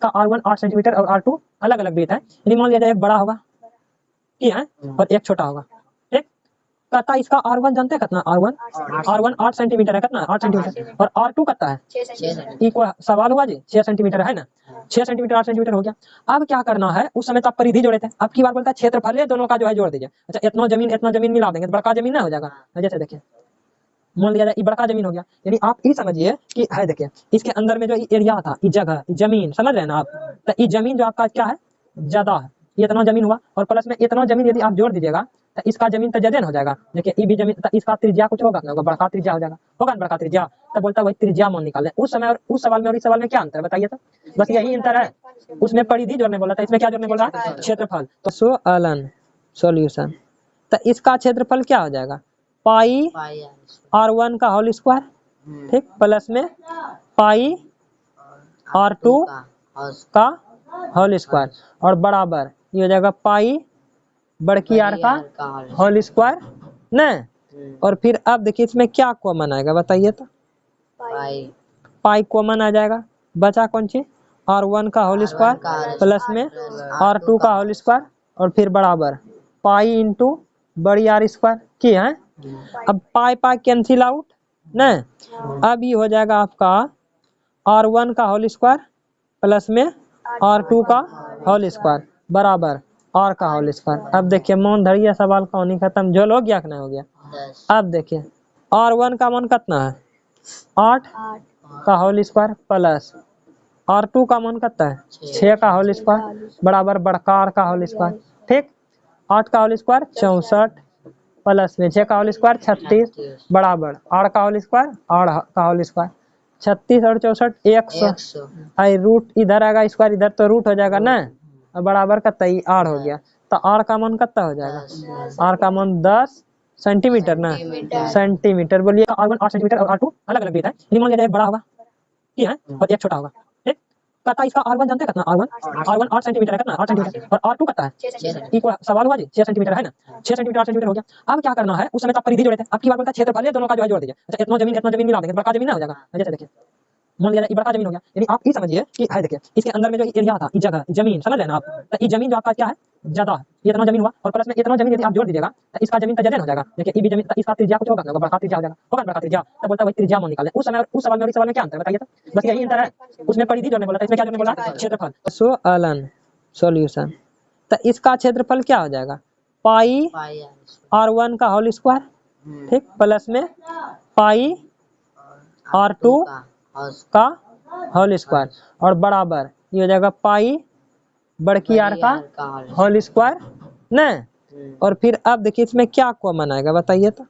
का R1 8 centimetre और R2 अलग अलग वृत्त है। यदि मान लिया जाए एक बड़ा होगा ठीक है और एक छोटा होगा ठीक। कहता है इसका R1 जानते हैं कितना R1 8 सेंटीमीटर है कितना 8 सेंटीमीटर और R2 कितना है 6 सेंटीमीटर। इक्वल सवाल हुआ जी 6 सेंटीमीटर है ना 6 सेंटीमीटर 8 सेंटीमीटर हो गया। अब क्या करना है उस समय तो आप परिधि जोड़े थे अब की बार बोलता है क्षेत्रफल है दोनों का जो है जोड़ दीजिए। अच्छा इतना जमीन मिला देंगे तो बड़का जमीन ना हो जाएगा। जैसे देखिए मान लिया जाए ये बड़का जमीन हो गया यानी आप ये समझिए कि है देखिए इसके अंदर में जो एरिया था ये जगह जमीन समझ रहे हैं ना आप। तो ये जमीन जो आपका क्या है ज्यादा है ये इतना जमीन हुआ और प्लस में इतना जमीन यदि आप जोड़ दीजिएगा तो इसका जमीन तो ज्यादा हो जाएगा। देखिए ये भी जमीन तो इसका त्रिज्या कुछ होगा ना बड़का त्रिज्या हो जाएगा होगा ना बड़का त्रिज्या। तो बोलता है वही त्रिज्या मान निकाले उस समय और उस सवाल में और इस सवाल में क्या अंतर है बताइए। तो बस यही अंतर है उसमें परिधि जोड़ने बोला था इसमें क्या जोड़ने बोला क्षेत्रफल। तो सॉल्यूशन तो इसका क्षेत्रफल क्या हो जाएगा पाई R1 का होल स्क्वायर ठीक प्लस में पाई R2 का होल स्क्वायर और बराबर ये हो जाएगा पाई बड़की आर का होल स्क्वायर न। और फिर अब देखिए इसमें क्या कॉमन आएगा बताइए। तो पाई कॉमन आ जाएगा बचा कौन सी R1 का होल स्क्वायर प्लस में R2 का होल स्क्वायर और फिर बराबर पाई इंटू बड़ी आर स्क्वायर की है। अब पाई पाई कैंसिल आउट न। अब ये हो जाएगा आपका R1 का होल स्क्वायर प्लस में R2 का होल स्क्वायर बराबर R का होल स्क्वायर। अब देखिए मौन धरिया सवाल कहानी खत्म जो हो गया कि नहीं हो गया। अब देखिए R1 का मान कितना है 8 का होल स्क्वायर प्लस R2 का मान कितना है 6 का होल स्क्वायर बराबर बड़का R का होल स्क्वायर ठीक। 8 का होल स्क्वायर 64 प्लस में 6 का होल स्क्वायर 36 बराबर R का होल स्क्वायर R का होल स्क्वायर 36 और 64 100 आई रूट इधर आएगा स्क्वायर इधर तो रूट हो जाएगा ना बराबर का तई R हो गया। तो R का मान कितना हो जाएगा R का मान 10 सेंटीमीटर ना सेंटीमीटर बोलिए R1 8 सेंटीमीटर और R2 अलग अलग है। यदि मान लिया जाए एक बड़ा होगा ठीक है और एक छोटा होगा ठीक। कहता है इसका R1 जानते हैं कितना R1 8 सेंटीमीटर है कितना 8 सेंटीमीटर और R2 कितना है इक्वल सवाल हुआ जी 6 सेंटीमीटर है ना 6 सेंटीमीटर 8 सेंटीमीटर हो गया। अब क्या करना है उस समय तो परिधि जोड़े थे अब की बार बोलता है क्षेत्रफल है दोनों का जो है जोड़ दीजिए। अच्छा इतना जमीन मिला देंगे बड़का जमीन ना हो जाएगा। जैसे देखिए मान लिया जाए ये बड़का जमीन हो गया यानी आप ये समझिए कि है देखिए इसके अंदर में जो एरिया था ये जगह जमीन समझ रहे हैं ना आप। तो ये जमीन जो आपका क्या है ज्यादा है ये इतना जमीन हुआ और प्लस में इतना जमीन यदि आप जोड़ दीजिएगा तो इसका जमीन तो ज्यादा हो जाएगा। देखिए ये भी जमीन इसका त्रिज्या कुछ होगा ना बड़का त्रिज्या हो जाएगा होगा बड़का त्रिज्या। तो बोलता है वही त्रिज्या मान निकाले उस समय और उस सवाल में और इस सवाल में क्या अंतर है बताइए। तो बस यही अंतर है उसमें परिधि जोड़ने बोला था इसमें क्या जोड़ने बोला क्षेत्रफल। सॉल्यूशन तो इसका क्षेत्रफल क्या हो जाएगा पाई R1 का होल स्क्वायर ठीक प्लस में पाई R2 का होल स्क्वायर और बराबर ये हो जाएगा पाई बड़की आर का होल स्क्वायर न। और फिर अब देखिए इसमें क्या कॉमन आएगा बताइए। तो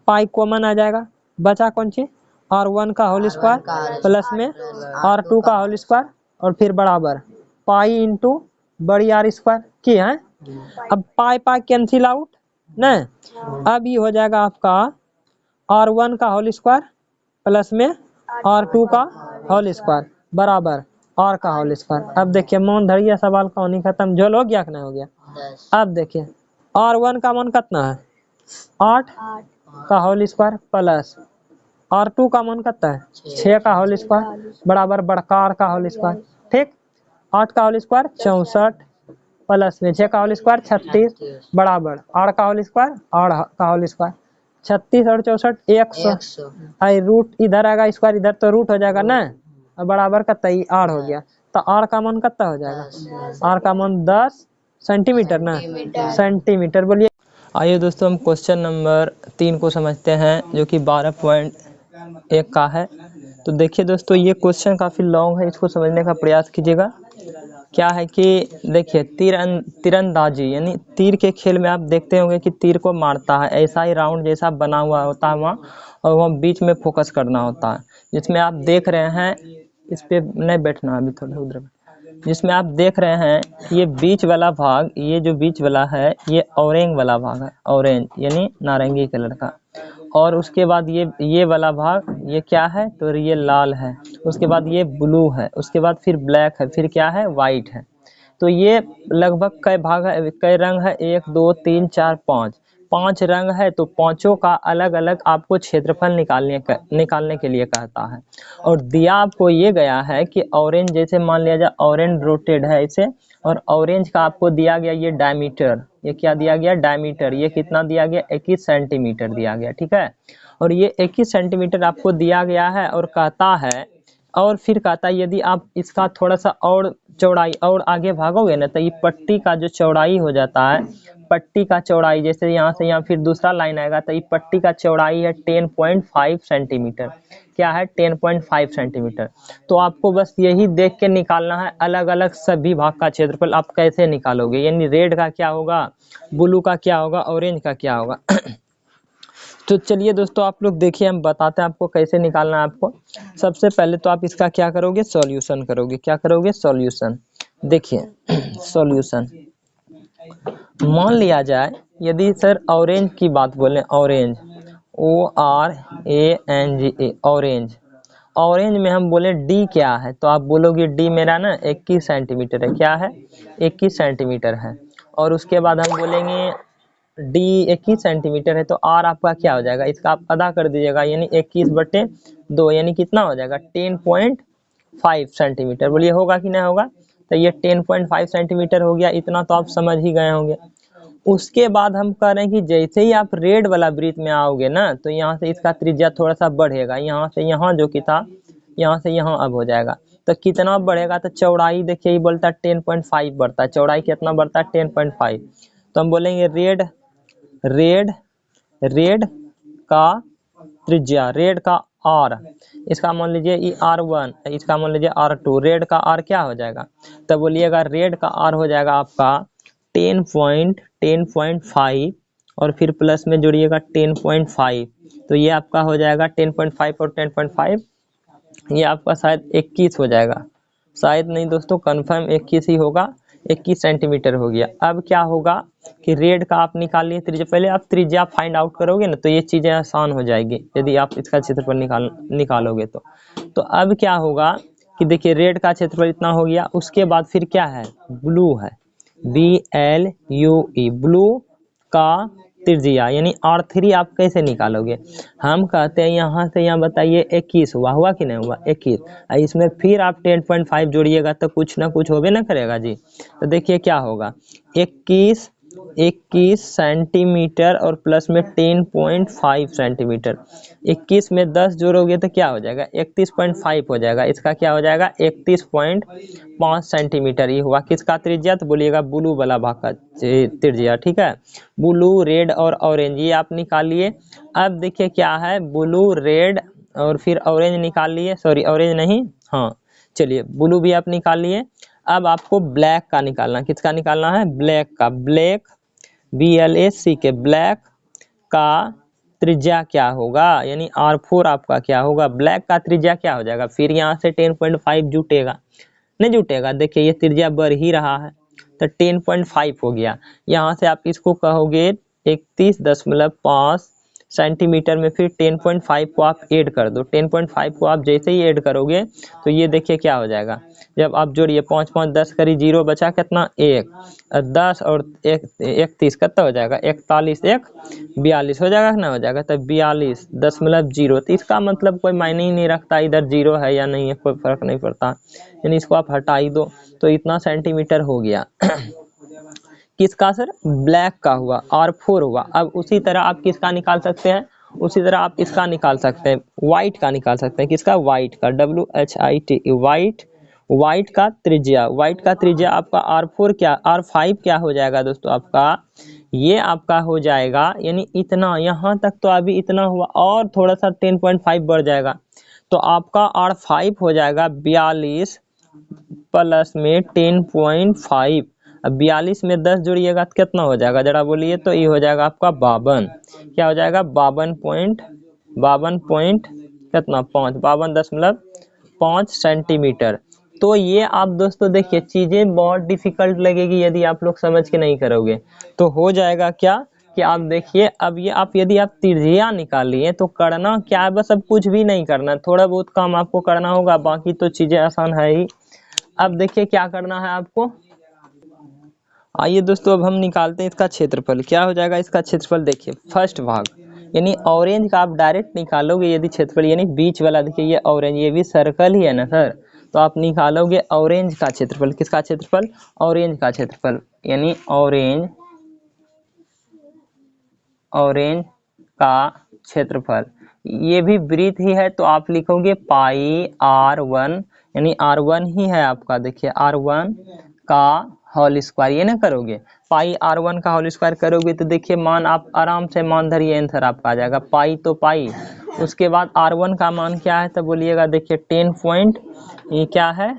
पाई कॉमन आ जाएगा बचा कौन सी R1 का होल स्क्वायर प्लस में R2 का होल स्क्वायर और फिर बराबर पाई इंटू बड़ी आर स्क्वायर की है। अब पाई पाई कैंसिल आउट न। अब ये हो जाएगा आपका R1 का होल स्क्वायर प्लस में R2 का होल स्क्वायर बराबर R का होल स्क्वायर। अब देखिए मौन धरिया सवाल कहानी खत्म जो हो गया कि नहीं हो गया। अब देखिए R1 का मान कितना है 8 का होल स्क्वायर प्लस R2 का मान कितना है 6 का होल स्क्वायर बराबर बड़का R का होल स्क्वायर ठीक। 8 का होल स्क्वायर 64 प्लस में 6 का होल स्क्वायर 36 बराबर R का होल स्क्वायर R का होल स्क्वायर 36 और 64 100 आई रूट इधर आएगा स्क्वायर इधर तो रूट हो जाएगा ना बराबर का तई R हो गया। तो R का मान कितना हो जाएगा R का मान 10 सेंटीमीटर ना सेंटीमीटर बोलिए। आइए दोस्तों हम क्वेश्चन नंबर 3 को समझते हैं जो कि 12.1 का है। तो देखिए दोस्तों ये क्वेश्चन काफ़ी लॉन्ग है इसको समझने का प्रयास कीजिएगा। क्या है कि देखिए तीरंदाजी यानी तीर के खेल में आप देखते होंगे कि तीर को मारता है ऐसा ही राउंड जैसा बना हुआ होता है वहाँ और वहाँ बीच में फोकस करना होता है जिसमें आप देख रहे हैं इस पे नहीं बैठना अभी थोड़ा उधर जिसमें आप देख रहे हैं ये बीच वाला भाग ये जो बीच वाला है ये ऑरेंज वाला भाग है ऑरेंज यानी नारंगी कलर का और उसके बाद ये वाला भाग ये क्या है तो ये लाल है उसके बाद ये ब्लू है उसके बाद फिर ब्लैक है फिर क्या है वाइट है। तो ये लगभग कई भाग है कई रंग है 1 2 3 4 5 5 रंग है तो पांचों का अलग अलग आपको क्षेत्रफल निकालने के लिए कहता है। और दिया आपको ये गया है कि ऑरेंज, जैसे मान लिया जाए ऑरेंज रोटेड है इसे, और ऑरेंज का आपको दिया गया ये डायमीटर, ये क्या दिया गया डायमीटर, ये कितना दिया गया 21 सेंटीमीटर दिया गया, ठीक है। और ये 21 सेंटीमीटर आपको दिया गया है और कहता है, और फिर कहता है यदि आप इसका थोड़ा सा और चौड़ाई और आगे भागोगे ना तो ये पट्टी का जो चौड़ाई हो जाता है, पट्टी का चौड़ाई जैसे यहाँ से यहाँ फिर दूसरा लाइन आएगा तो ये पट्टी का चौड़ाई है 10.5 सेंटीमीटर, क्या है 10.5 सेंटीमीटर। तो आपको बस यही देख के निकालना है अलग अलग सभी भाग का क्षेत्रफल आप कैसे निकालोगे, यानी रेड का क्या होगा, ब्लू का क्या होगा, ऑरेंज का क्या होगा। तो चलिए दोस्तों आप लोग देखिए, हम बताते हैं आपको कैसे निकालना है आपको। सबसे पहले तो आप इसका क्या करोगे, सॉल्यूशन करोगे, क्या करोगे सॉल्यूशन। देखिए सॉल्यूशन, मान लिया जाए यदि सर ऑरेंज की बात बोलें, ऑरेंज ORANGA ऑरेंज, ऑरेंज में हम बोले डी क्या है तो आप बोलोगे डी मेरा ना 21 सेंटीमीटर है, क्या है 21 सेंटीमीटर है। और उसके बाद हम बोलेंगे डी 21 सेंटीमीटर है तो आर आपका क्या हो जाएगा, इसका आप अदा कर दीजिएगा, यानी 21/2 यानी कितना हो जाएगा 10.5 सेंटीमीटर। बोलिए होगा कि नहीं होगा, तो ये 10.5 सेंटीमीटर हो गया, इतना तो आप समझ ही गए होंगे। उसके बाद हम कह रहे हैं कि जैसे ही आप रेड वाला वृत्त में आओगे ना तो यहाँ से इसका त्रिज्या थोड़ा सा बढ़ेगा, यहाँ से यहाँ जो कि था यहाँ से यहाँ अब हो जाएगा, तो कितना बढ़ेगा, तो चौड़ाई देखिए ये बोलता है 10.5 बढ़ता है, चौड़ाई कितना बढ़ता है 10.5। तो हम बोलेंगे रेड रेड रेड का त्रिज्या, रेड का आर, इसका मान लीजिए ये R1, इसका मान लीजिए R2, रेड का आर क्या हो जाएगा, तब बोलिएगा रेड का आर हो जाएगा आपका 10.5 और फिर प्लस में जोड़िएगा 10.5, तो ये आपका हो जाएगा 10.5 और 10.5, ये आपका शायद 21 हो जाएगा, शायद नहीं दोस्तों कंफर्म 21 ही होगा, 21 सेंटीमीटर हो गया। अब क्या होगा कि रेड का आप निकालिए त्रिज्या, पहले आप त्रिज्या फाइंड आउट करोगे ना तो ये चीज़ें आसान हो जाएगी यदि आप इसका क्षेत्रफल निकालोगे तो अब क्या होगा कि देखिए रेड का क्षेत्रफल इतना हो गया, उसके बाद फिर क्या है ब्लू है, BLUE ब्लू का त्रिज्या यानी R3 आप कैसे निकालोगे, हम कहते हैं यहाँ से यहाँ बताइए 21 हुआ कि नहीं हुआ 21, इसमें फिर आप 10.5 जोड़िएगा तो कुछ ना कुछ होबे ना करेगा जी। तो देखिए क्या होगा 21 सेंटीमीटर और प्लस में 10.5 सेंटीमीटर, 21 में 10 जोड़ोगे तो क्या हो जाएगा 31.5 हो जाएगा, इसका क्या हो जाएगा 31.5 सेंटीमीटर, ये हुआ किसका त्रिज्या, तो बोलिएगा ब्लू वाला भाग का त्रिज्या, ठीक है। ब्लू रेड और ऑरेंज ये आप निकालिए। अब देखिए क्या है ब्लू रेड और फिर ऑरेंज निकाल लिए, सॉरी ऑरेंज नहीं, हाँ चलिए ब्लू भी आप निकाल लिए। अब आपको ब्लैक का निकालना, किसका निकालना है ब्लैक का, ब्लैक BLAC के ब्लैक का त्रिज्या क्या होगा, यानी R4 आपका क्या होगा, ब्लैक का त्रिज्या क्या हो जाएगा, फिर यहाँ से 10.5 जुटेगा नहीं जुटेगा, देखिए ये त्रिज्या बढ़ ही रहा है तो 10.5 हो गया, यहाँ से आप इसको कहोगे 31.5 सेंटीमीटर में फिर 10.5 को आप ऐड कर दो, 10.5 को आप जैसे ही ऐड करोगे तो ये देखिए क्या हो जाएगा, जब आप जोड़िए 5 5 10 करी 0 बचा कितना 1, 10 और 31 कितना हो जाएगा 41 1 42 हो जाएगा ना, हो जाएगा तब 42.0, तो इसका मतलब कोई मायने ही नहीं रखता इधर 0 है या नहीं है, कोई फर्क नहीं पड़ता, यानी इसको आप हटा ही दो तो इतना सेंटीमीटर हो गया। किसका सर ब्लैक का हुआ, R4 हुआ। अब उसी तरह आप किसका निकाल सकते हैं, उसी तरह आप इसका निकाल सकते हैं, वाइट का निकाल सकते हैं, किसका वाइट का WHIT वाइट का त्रिज्या, वाइट का त्रिज्या आपका R4 क्या R5 क्या हो जाएगा दोस्तों आपका, ये आपका हो जाएगा यानी इतना, यहाँ तक तो अभी इतना हुआ और थोड़ा सा 10.5 बढ़ जाएगा तो आपका R5 हो जाएगा 42 प्लस में 10.5, अब 42 में 10 जोड़िएगा तो कितना हो जाएगा जरा बोलिए, तो ये हो जाएगा आपका 52, क्या हो जाएगा 52 कितना 52.5 सेंटीमीटर। तो ये आप दोस्तों देखिए चीजें बहुत डिफिकल्ट लगेगी यदि आप लोग समझ के नहीं करोगे, तो हो जाएगा क्या कि आप देखिए अब ये आप यदि आप त्रिज्या निकाल लिए तो करना क्या है, बस अब कुछ भी नहीं करना, थोड़ा बहुत काम आपको करना होगा, बाकी तो चीजें आसान है ही। अब देखिए क्या करना है आपको, आइए दोस्तों अब हम निकालते हैं इसका क्षेत्रफल। क्या हो जाएगा इसका क्षेत्रफल, देखिए फर्स्ट भाग यानी ऑरेंज का आप डायरेक्ट निकालोगे यदि क्षेत्रफल, यानी बीच वाला देखिए ये ऑरेंज, ये भी सर्कल ही है ना सर, तो आप निकालोगे ऑरेंज का क्षेत्रफल। किसका क्षेत्रफल, ऑरेंज का क्षेत्रफल, यानी ऑरेंज का क्षेत्रफल। ये भी वृत्त ही है तो आप लिखोगे पाई r1, यानी r1 ही है आपका, देखिए r1 का होल स्क्वायर, ये ना करोगे पाई r1 का होल स्क्वायर करोगे तो देखिए मान आप आराम से मान धरिए, आंसर आपका आ जाएगा पाई तो पाई। उसके बाद r1 का मान क्या है तो बोलिएगा, देखिए 10 पॉइंट, ये क्या है,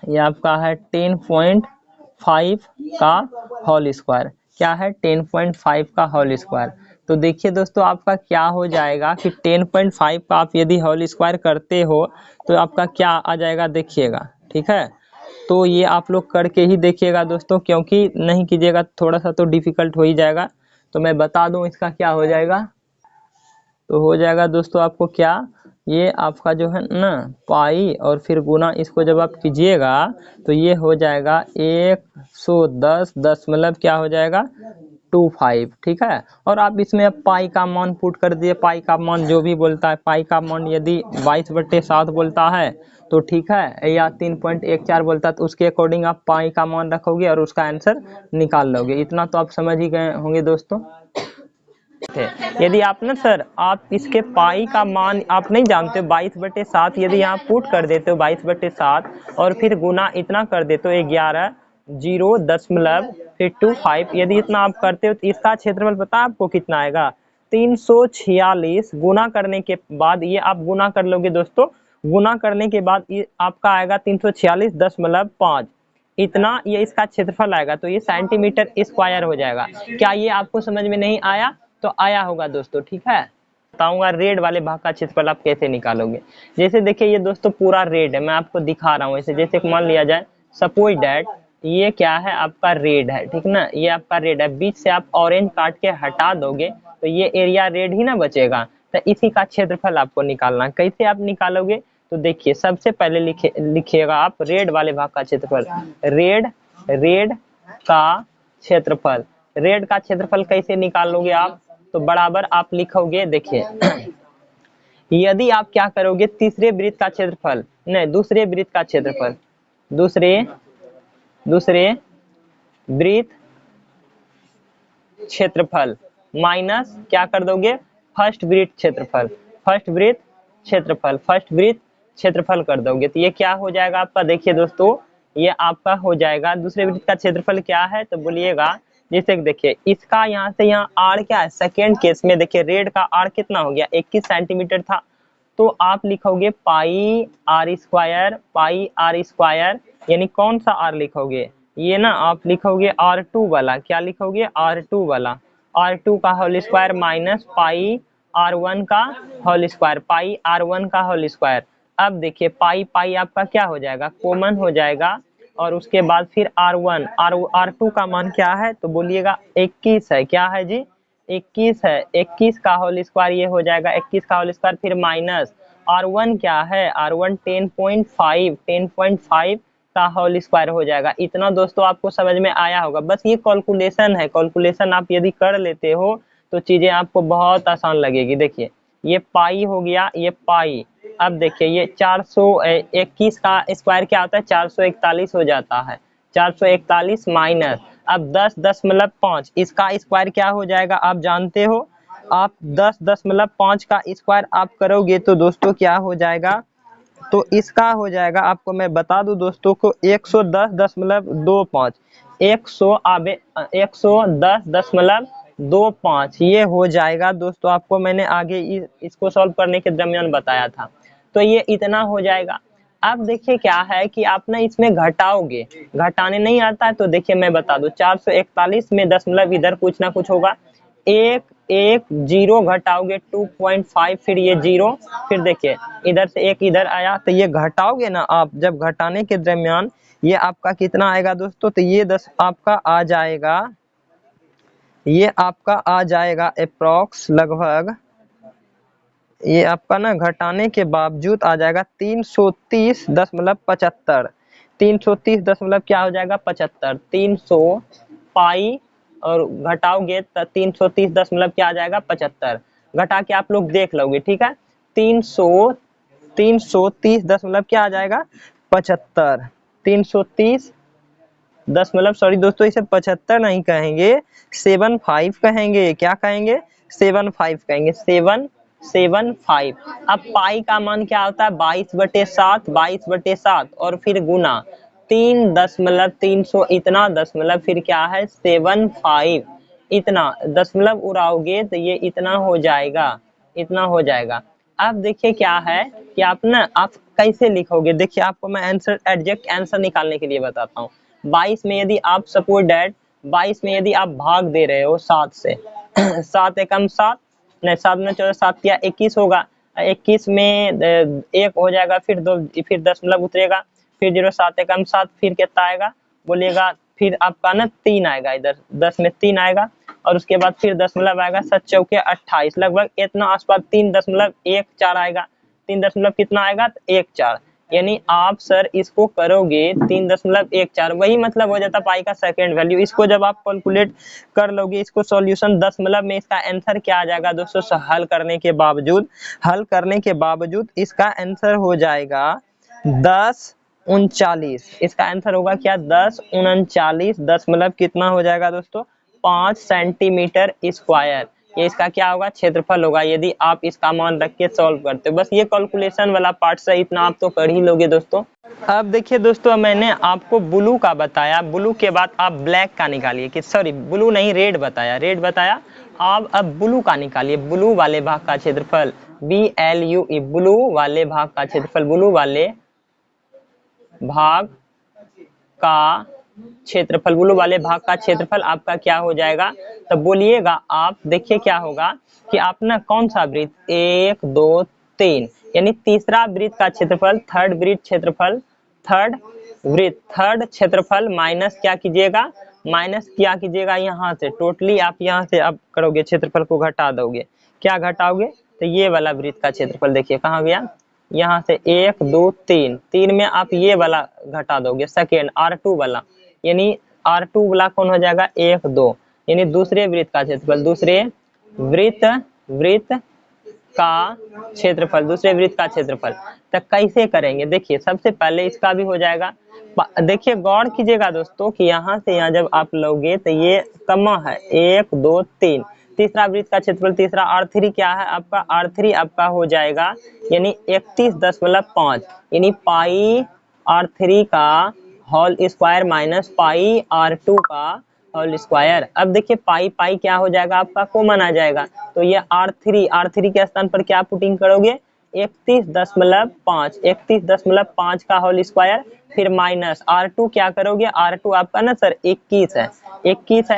ये आपका है 10.5 का होल स्क्वायर। क्या है, 10.5 का होल स्क्वायर। तो देखिए दोस्तों आपका क्या हो जाएगा कि 10.5 का आप यदि होल स्क्वायर करते हो तो आपका क्या आ जाएगा देखिएगा, ठीक है। तो ये आप लोग करके ही देखिएगा दोस्तों, क्योंकि नहीं कीजिएगा थोड़ा सा तो डिफिकल्ट हो ही जाएगा। तो मैं बता दूं इसका क्या हो जाएगा, तो हो जाएगा दोस्तों आपको क्या, ये आपका जो है ना पाई और फिर गुना, इसको जब आप कीजिएगा तो ये हो जाएगा 110 क्या हो जाएगा 25, ठीक है। और आप इसमें अब पाई का मान पुट कर दिए, पाई का मान जो भी बोलता है, पाई का मान यदि 22/7 बोलता है तो ठीक है, या 3.14 बोलता है तो उसके अकॉर्डिंग आप पाई का मान रखोगे और उसका आंसर निकाल लोगे। इतना तो आप समझ ही गए होंगे दोस्तों। यदि आप ना सर आप इसके पाई का मान आप नहीं जानते हो 22/7, यदि यहाँ पुट कर देते हो 22/7 और फिर गुना इतना कर देते हो 11 0 दशमलव फिर 25, यदि इतना आप करते हो तो इसका क्षेत्रफल पता है आपको कितना आएगा 346। गुना करने के बाद ये आप गुना कर लोगे दोस्तों, गुना करने के बाद ये आपका आएगा 346.5, इतना ये इसका क्षेत्रफल आएगा। तो ये सेंटीमीटर स्क्वायर हो जाएगा। क्या ये आपको समझ में नहीं आया, तो आया होगा दोस्तों, ठीक है। बताऊंगा रेड वाले भाग का क्षेत्रफल आप कैसे निकालोगे। जैसे देखिए ये दोस्तों पूरा रेड है, मैं आपको दिखा रहा हूँ ऐसे, जैसे मान लिया जाए सपोज डैट ये क्या है आपका रेड है, ठीक ना, ये आपका रेड है, बीच से आप ऑरेंज काट के हटा दोगे तो ये एरिया रेड ही ना बचेगा। तो इसी का क्षेत्रफल आपको निकालना, कैसे आप निकालोगे तो देखिए सबसे पहले लिखिएगा आप रेड वाले भाग का क्षेत्रफल, रेड का क्षेत्रफल। रेड का क्षेत्रफल कैसे निकालोगे आप, तो बराबर आप लिखोगे, देखिए यदि आप क्या करोगे तीसरे वृत्त का क्षेत्रफल, नहीं दूसरे वृत्त का क्षेत्रफल, दूसरे वृत्त क्षेत्रफल माइनस क्या कर दोगे फर्स्ट वृत्त क्षेत्रफल, फर्स्ट वृत्त क्षेत्रफल कर दोगे तो ये क्या हो जाएगा आपका, देखिए दोस्तों ये आपका हो जाएगा दूसरे वृत्त का क्षेत्रफल क्या है तो बोलिएगा, जैसे देखिए इसका यहाँ से यहाँ आर क्या है, सेकेंड केस में देखिए रेड का आर कितना हो गया 21 सेंटीमीटर था, तो आप लिखोगे पाई आर स्क्वायर, यानी कौन सा आर लिखोगे, ये ना आप लिखोगे R2 वाला, क्या लिखोगे R2 वाला, R2 का whole square minus pi R1 का होल स्क्वायर, पाई R1 का होल स्क्वायर। अब देखिए पाई पाई आपका क्या हो जाएगा कॉमन हो जाएगा, और उसके बाद फिर R2 का मान क्या है तो बोलिएगा 21 है, क्या है जी 21 है, 21 का होल स्क्वायर ये हो जाएगा 21 का होल स्क्वायर, फिर माइनस R1 क्या है, R1 10.5 का होल स्क्वायर हो जाएगा। इतना दोस्तों आपको समझ में आया होगा। बस ये कैलकुलेशन है, कैलकुलेशन आप यदि कर लेते हो तो चीजें आपको बहुत आसान लगेगी। देखिए ये पाई हो गया, ये पाई, अब देखिए ये 421 का स्क्वायर क्या होता है 441 हो जाता है, 441 माइनस अब 10.5 इसका स्क्वायर क्या हो जाएगा आप जानते हो, आप 10.5 का स्क्वायर आप करोगे तो दोस्तों क्या हो जाएगा, तो इसका हो जाएगा आपको मैं बता दूं दोस्तों को 110.25, 110.25 ये हो जाएगा दोस्तों। आपको मैंने आगे इसको सॉल्व करने के दरमियान बताया था, तो ये इतना हो जाएगा। अब देखिए क्या है कि आप ना इसमें घटाओगे, घटाने नहीं आता है तो देखिए मैं बता दूं 441 में दशमलव इधर कुछ ना कुछ होगा, एक एक जीरो घटाओगे 2.5, फिर ये जीरो, फिर देखिए इधर से एक इधर आया तो ये घटाओगे ना आप, जब घटाने के दरमियान ये आपका कितना आएगा दोस्तों, तो ये 10 आपका आ जाएगा, ये आपका आ जाएगा अप्रॉक्स लगभग, ये आपका ना घटाने के बावजूद आ जाएगा 330.75, 330 दशमलव क्या हो जाएगा 75, 300 पाई और घटाओगे तो 330 दशमलव क्या आ जाएगा 75, घटा के आप लोग देख लोगे, ठीक है। 330 दशमलव क्या आ जाएगा 75, 330 दशमलव, सॉरी दोस्तों इसे 75 नहीं कहेंगे, 75 कहेंगे। क्या कहेंगे 75 कहेंगे, 775। अब पाई का मान क्या होता है 22/7, 22/7 और फिर गुना 3.300 इतना दशमलव, फिर क्या है 75 इतना दशमलव उड़ाओगे तो ये इतना हो जाएगा, इतना हो जाएगा। अब देखिए क्या है कि आप ना आप कैसे लिखोगे, देखिए आपको मैं आंसर एग्जैक्ट आंसर निकालने के लिए बताता हूँ। 22 में यदि आप सपोज डैट 22 में यदि आप भाग दे रहे हो 7 से 7 एकम 7, नहीं 7 में 14 7 या 21 होगा, 21 में 1 हो जाएगा, फिर 2, फिर दशमलव उतरेगा, फिर 0 7 एकम 7, फिर कितना आएगा बोलिएगा, फिर आपका ना 3 आएगा, इधर 10 में 3 आएगा और उसके बाद फिर दशमलव आएगा, 7 चौके 28, लगभग इतना आसपास 3.14 आएगा, 3 दशमलव कितना आएगा 14, यानी आप सर इसको करोगे 3.14, वही मतलब हो जाता पाई का सेकंड वैल्यू। इसको जब आप कैलकुलेट कर लोगे, इसको सॉल्यूशन दशमलव में, इसका आंसर क्या आ जाएगा दोस्तों, हल करने के बावजूद इसका आंसर हो जाएगा 1039, इसका आंसर होगा क्या 1039 दशमलव कितना हो जाएगा दोस्तों 5 सेंटीमीटर स्क्वायर, ये इसका क्या होगा क्षेत्रफल होगा, यदि आप इसका मान रख के सॉल्व करते हो। बस ये कैलकुलेशन वाला पार्ट से इतना आप तो कर ही लोगे दोस्तों। अब देखिए दोस्तों मैंने आपको ब्लू का बताया, ब्लू के बाद आप ब्लैक का निकालिए, कि सॉरी ब्लू नहीं रेड बताया, आप अब ब्लू का निकालिए, ब्लू वाले भाग का क्षेत्रफल, BLUE ब्लू वाले भाग का क्षेत्रफल, ब्लू वाले भाग का क्षेत्रफल, ब्लू वाले भाग का क्षेत्रफल आपका क्या हो जाएगा, तो बोलिएगा आप। देखिए क्या होगा कि आप ना कौन सा वृत्त 1 2 3 यानी तीसरा वृत्त का क्षेत्रफल, थर्ड क्षेत्रफल माइनस क्या कीजिएगा यहाँ से, टोटली आप यहाँ से आप करोगे क्षेत्रफल को घटा दोगे, क्या घटाओगे तो ये वाला वृत्त का क्षेत्रफल देखिए कहाँ गया, यहाँ से 1 2 3, 3 में आप ये वाला घटा दोगे सेकेंड R2 वाला, यानी R2 वाला कौन हो जाएगा 1 2, यानी दूसरे वृत्त का क्षेत्रफल, दूसरे वृत्त का क्षेत्रफल। तो कैसे करेंगे, देखिए सबसे पहले इसका भी हो जाएगा, देखिए गौर कीजिएगा दोस्तों कि यहाँ से यहाँ जब आप लोगे तो ये कमा है 1 2 3, तीसरा वृत्त का क्षेत्रफल, तीसरा R3 क्या है आपका, R3 आपका हो जाएगा यानी 31.5, यानी पाई R3 का whole square minus pi R2 का होल स्क्वायर। अब देखिए पाई क्या हो जाएगा आपका कॉमन आ जाएगा, तो ये R3 के स्थान पर क्या पुटिंग करोगे 31.5 का होल स्क्वायर, फिर माइनस R2 क्या करोगे, R2 आपका ना सर 21 है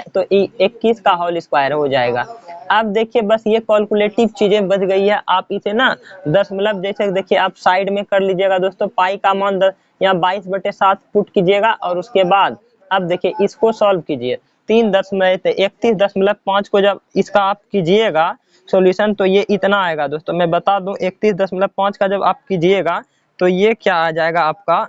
तो 21 का होल स्क्वायर हो जाएगा। अब देखिए बस ये कैलकुलेटिव चीजें बच गई है, आप इसे ना दशमलव जैसे देखिए आप साइड में कर लीजिएगा दोस्तों, पाई का मान यहाँ 22/7 पुट कीजिएगा और उसके बाद अब देखिए इसको सॉल्व कीजिए, 31.5 को जब इसका आप कीजिएगा सॉल्यूशन तो ये इतना आएगा दोस्तों, मैं बता दूं 31.5 का जब आप कीजिएगा तो ये क्या आ जाएगा आपका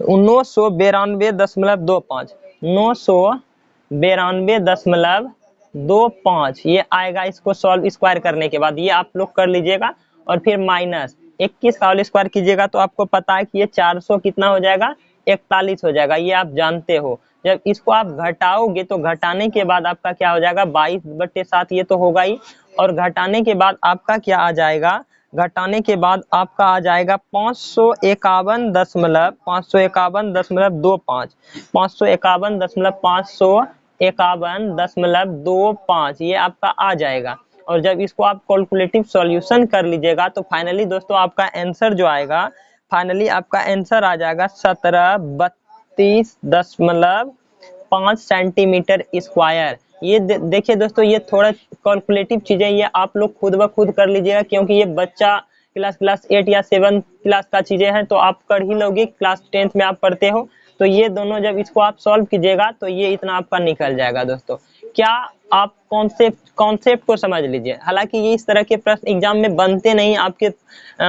992.25 ये आएगा, इसको सॉल्व स्क्वायर करने के बाद ये आप लोग कर लीजिएगा और फिर माइनस 21 का होल स्क्वायर कीजिएगा तो आपको पता है कि ये 400 कितना हो जाएगा 41 हो जाएगा, ये आप जानते हो। जब इसको आप घटाओगे तो घटाने के बाद आपका क्या हो जाएगा 22/7, ये तो होगा ही, और घटाने के बाद आपका क्या आ जाएगा, घटाने के बाद आपका आ जाएगा 551.25, ये आपका आ जाएगा। और जब इसको आप कैलकुलेटिव सॉल्यूशन कर लीजिएगा तो फाइनली दोस्तों आपका आंसर जो आएगा, फाइनली आपका आंसर आ जाएगा 1732.5 सेंटीमीटर स्क्वायर। ये देखिए दोस्तों ये थोड़ा कैलकुलेटिव चीजें ये आप लोग खुद ब खुद कर लीजिएगा, क्योंकि ये बच्चा क्लास 8 या 7 क्लास का चीजें हैं तो आप कर ही लोगे, क्लास 10th में आप पढ़ते हो, तो ये दोनों जब इसको आप सॉल्व कीजिएगा तो ये इतना आपका निकल जाएगा दोस्तों। क्या आप कॉन्सेप्ट को समझ लीजिए। हालांकि ये इस तरह के प्रश्न एग्जाम में बनते नहीं, आपके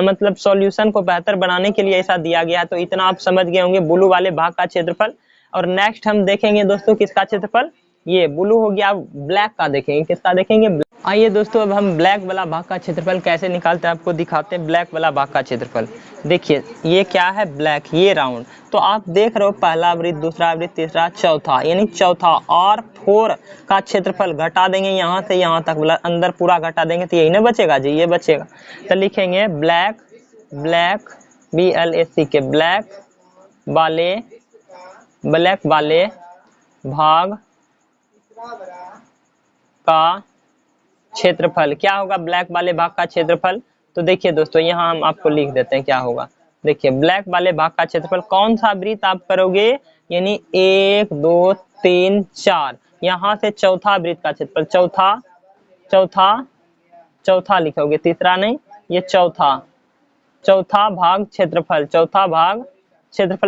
मतलब सॉल्यूशन को बेहतर बनाने के लिए ऐसा दिया गया है। तो इतना आप समझ गए होंगे ब्लू वाले भाग का क्षेत्रफल। और नेक्स्ट हम देखेंगे दोस्तों किसका क्षेत्रफल, ये ब्लू हो गया, ब्लैक का देखेंगे, किसका देखेंगे। आइए दोस्तों अब हम ब्लैक वाला भाग का क्षेत्रफल कैसे निकालते हैं आपको दिखाते हैं। ब्लैक वाला भाग का क्षेत्रफल देखिए, ये क्या है ब्लैक, ये राउंड। तो आप देख रहे हो पहला वृत्त, दूसरा वृत्त, तीसरा, चौथा, यानी चौथा R4 का क्षेत्रफल घटा देंगे यहाँ से यहाँ तक, मतलब अंदर पूरा घटा देंगे तो यही ना बचेगा जी, ये बचेगा। तो लिखेंगे ब्लैक BLACK ब्लैक वाले भाग का क्षेत्रफल क्या होगा, ब्लैक वाले भाग का क्षेत्रफल। तो देखिए दोस्तों यहाँ हम आपको लिख देते हैं क्या होगा। देखिए ब्लैक वाले भाग का क्षेत्रफल, कौन सा वृत्त आप करोगे, यानी 1 2 3 4, यहाँ से चौथा वृत्त का क्षेत्रफल, चौथा लिखोगे, तीसरा नहीं, ये चौथा भाग क्षेत्रफल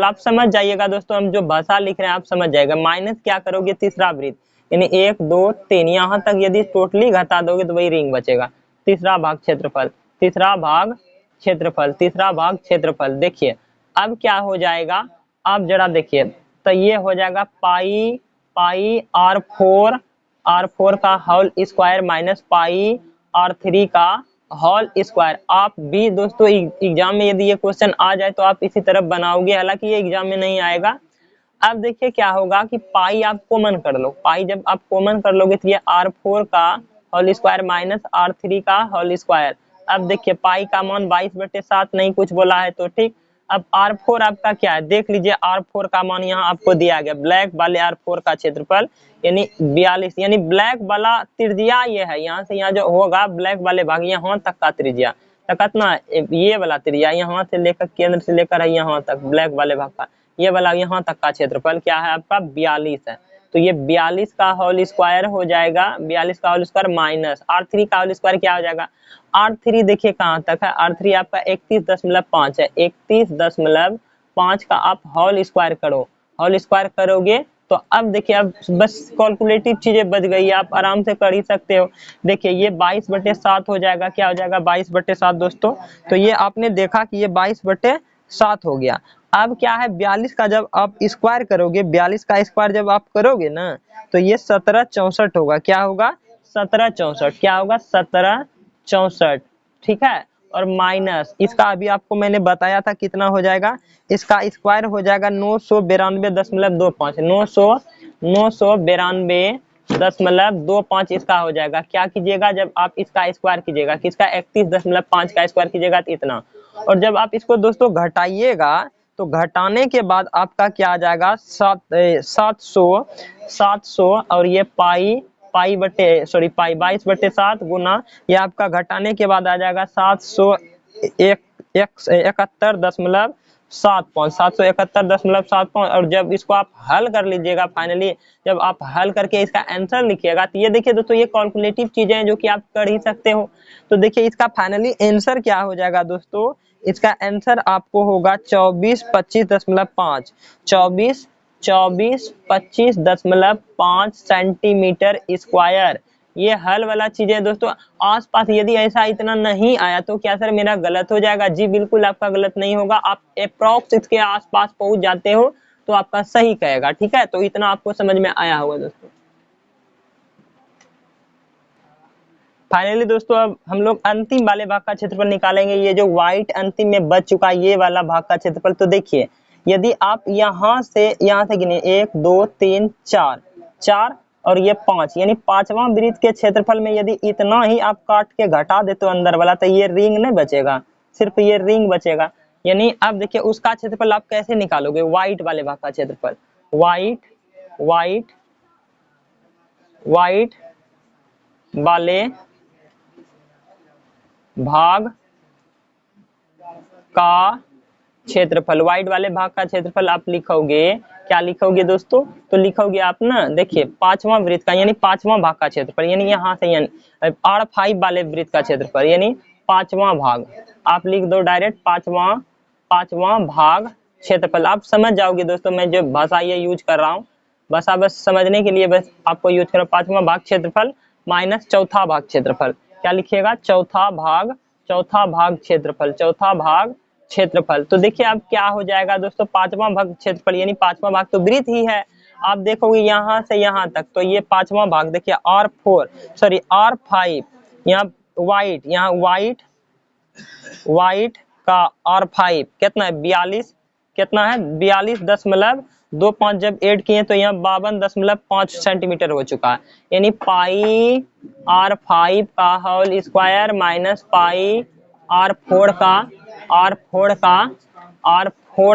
आप समझ जाइएगा दोस्तों। हम जो भाषा लिख रहे हैं आप समझ जाएगा। माइनस क्या करोगे, तीसरा वृत्त, यानी 1 2 3, यहाँ तक यदि टोटली घटा दोगे तो वही रिंग बचेगा। तीसरा भाग क्षेत्रफल देखिए अब क्या हो जाएगा, अब जरा देखिए, तो ये हो जाएगा पाई R4 का whole square minus pi R3 का होल स्क्वायर। आप भी दोस्तों एग्जाम में यदि ये क्वेश्चन आ जाए तो आप इसी तरफ बनाओगे, हालांकि ये एग्जाम में नहीं आएगा। अब देखिए क्या होगा कि पाई आप कॉमन कर लो, पाई जब आप कॉमन कर लोगे तो ये R4 का होल स्क्वायर माइनस R3 का होल स्क्वायर। अब देखिए पाई का मान 22/7 नहीं कुछ बोला है तो ठीक। अब R4 आपका क्या है देख लीजिए, R4 का मान यहाँ आपको दिया गया, ब्लैक वाले R4 का क्षेत्रफल यानी 42, यानी ब्लैक वाला त्रिज्या ये है, यहाँ से यहाँ जो होगा ब्लैक वाले भाग यहाँ तक का त्रिज्या, तो कितना ये वाला त्रिज्या यहाँ से लेकर केंद्र से लेकर है यहाँ तक ब्लैक वाले भाग का, ये वाला यहाँ तक का क्षेत्रफल क्या है आपका 42 है। तो ये 42 का होल स्क्वायर हो जाएगा, 42 का होल स्क्वायर माइनस R3 का होल स्क्वायर क्या हो जाएगा, R3 देखिए कहाँ तक है, R3 आपका 31.5 है, 31.5 का आप होल स्क्वायर करोगे तो अब देखिए अब बस कैलकुलेटिव चीजें बच गई है, आप आराम से कर ही सकते हो। देखिए ये 22/7 हो जाएगा, क्या हो जाएगा 22/7 दोस्तों। तो ये आपने देखा कि ये 22/7 हो गया। अब क्या है 42 का जब आप स्क्वायर करोगे, 42 का स्क्वायर जब आप करोगे ना तो ये 1764 होगा, क्या होगा 1764, क्या होगा 1764, ठीक है। और माइनस इसका अभी आपको मैंने बताया था कितना हो जाएगा, इसका स्क्वायर हो जाएगा 992.25, 992.25 इसका हो जाएगा। क्या कीजिएगा जब आप इसका स्क्वायर कीजिएगा, किसका 31.5 का स्क्वायर कीजिएगा तो इतना। और जब आप इसको दोस्तों घटाइएगा तो घटाने के बाद आपका क्या आ जाएगा 700 और ये पाई 22/7 गुना ये आपका घटाने के बाद आ जाएगा 771.75 और जब इसको आप हल कर लीजिएगा फाइनली, जब आप हल करके इसका आंसर लिखिएगा तो ये देखिए दोस्तों ये कैलकुलेटिव चीजें हैं जो कि आप कर ही सकते हो। तो देखिए इसका फाइनली आंसर क्या हो जाएगा दोस्तों, इसका आंसर आपको होगा 2425.5 सेंटीमीटर स्क्वायर। ये हल वाला चीजें दोस्तों आसपास यदि ऐसा इतना नहीं आया तो क्या सर मेरा गलत हो जाएगा, जी बिल्कुल आपका गलत नहीं होगा। आप अप्रॉक्स इसके आसपास पहुंच जाते हो तो आपका सही कहेगा, ठीक है। तो इतना आपको समझ में आया होगा दोस्तों। फाइनली दोस्तों अब हम लोग अंतिम वाले भाग का क्षेत्रफल निकालेंगे, ये जो व्हाइट अंतिम में बच चुका ये वाला भाग का क्षेत्रफल। तो देखिए यदि आप यहाँ से गिने 1 2 3 4 और ये 5, यानी पांचवां वृत्त के क्षेत्रफल में यदि इतना ही आप काट के घटा दे तो अंदर वाला, तो ये रिंग नहीं बचेगा, सिर्फ ये रिंग बचेगा। यानी अब देखिए उसका क्षेत्रफल आप कैसे निकालोगे, व्हाइट वाले भाग का क्षेत्रफल, व्हाइट वाले भाग का क्षेत्रफल, व्हाइट वाले भाग का क्षेत्रफल आप लिखोगे, क्या लिखोगे दोस्तों, तो लिखोगे आप ना देखिए पांचवां वृत्त का यानी पांचवां भाग का क्षेत्रफल, यानी यहाँ से यानी R5 वाले वृत्त का क्षेत्रफल यानी पांचवां भाग, आप लिख दो डायरेक्ट पांचवां भाग क्षेत्रफल। आप समझ जाओगे दोस्तों मैं जो भाषा ये यूज कर रहा हूँ। बस समझने के लिए बस आपको यूज करो, 5वां भाग क्षेत्रफल माइनस चौथा भाग क्षेत्रफल। क्या लिखिएगा, चौथा भाग क्षेत्रफल, चौथा भाग क्षेत्रफल। तो देखिए अब क्या हो जाएगा दोस्तों, 5वां भाग क्षेत्रफल यानी 5वां भाग तो वृत्त ही है। आप देखोगे यहाँ से यहाँ तक, तो ये 5वां भाग देखिए R5, यहाँ वाइट का R5 कितना है 42, कितना है 42.25, जब ऐड किए तो यहाँ 52.5 सेंटीमीटर हो चुका है। यानी पाई R5 का whole square minus pi R4